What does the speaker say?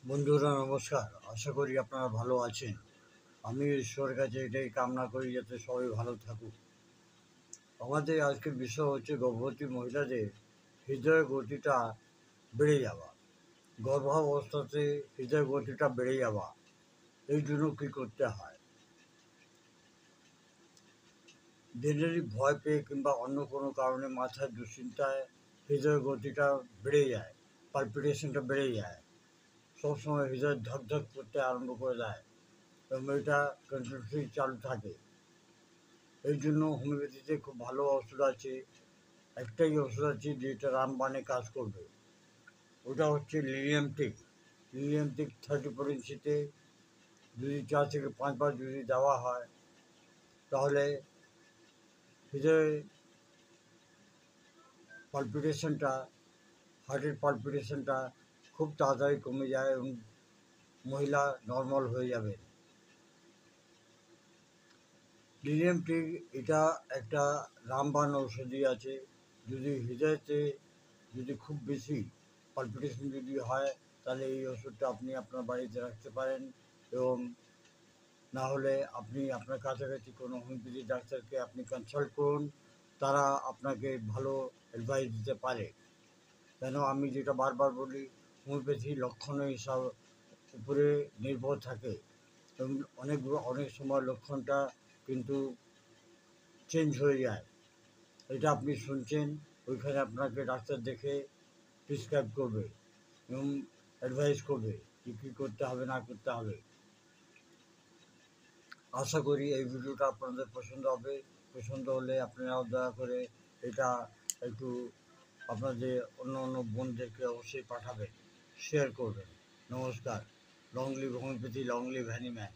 বন্ধুরা নমস্কার, আশা করি আপনারা ভালো আছেন। আমি ঈশ্বরের কাছে এটাই কামনা করি যাতে সবাই ভালো থাকুক। আমাদের আজকের বিষয় হচ্ছে গর্ভবতী মহিলাদের হৃদয়ের গতিটা বেড়ে যাওয়া। গর্ভাবস্থাতে হৃদয়ের গতিটা বেড়ে যাওয়া, এই জন্য কী করতে হয়? জেনারেলি ভয় পেয়ে কিংবা অন্য কোনো কারণে মাথায় দুশ্চিন্তায় হৃদয়ের গতিটা বেড়ে যায়, পালপিটেশনটা বেড়ে যায়, সবসময় হৃদয় ধক ধক করতে আরম্ভ করে দেয় এবং এটা কন্টিনিউসলি চালু থাকে। এই জন্য হোমিওপ্যাথিতে খুব ভালো ওষুধ আছে। একটাই ওষুধ আছে যেটা রামবাণে কাজ করবে, ওটা হচ্ছে লিলিয়ামটিক। লিলিয়ামটিক 34 ইঞ্চিতে যদি 4 থেকে 5 বার যদি দেওয়া হয় তাহলে হৃদয়ে পালপিটেশনটা, হার্টের পালপিটেশনটা খুব তাড়াতাড়ি কমে যায় এবং মহিলা নর্মাল হয়ে যাবে। লিলিয়ামটিক এটা একটা রামবাণ ঔষধি আছে। যদি হৃদয়তে যদি খুব বেশি পালপিটেশন যদি হয় তাহলে এই ওষুধটা আপনি আপনার বাড়িতে রাখতে পারেন, এবং না হলে আপনি আপনার কাছাকাছি কোনো হোমিওপ্যাথি ডাক্তারকে আপনি কনসাল্ট করুন, তারা আপনাকে ভালো অ্যাডভাইস দিতে পারে। কেন আমি যেটা বারবার বলি, হোমিওপ্যাথি লক্ষণের হিসাব উপরে নির্ভর থাকে এবং অনেক সময় লক্ষণটা কিন্তু চেঞ্জ হয়ে যায়। এটা আপনি শুনছেন, ওইখানে আপনাকে ডাক্তার দেখে প্রেসক্রাইব করবে এবং অ্যাডভাইস করবে কী কী করতে হবে না করতে হবে। আশা করি এই ভিডিওটা আপনাদের পছন্দ হবে। পছন্দ হলে আপনারাও দয়া করে এটা একটু আপনাদের অন্য বোনদেরকে অবশ্যই পাঠাবেন, শেয়ার করবেন। নমস্কার। Long live homeopathy, long live Hahnemann.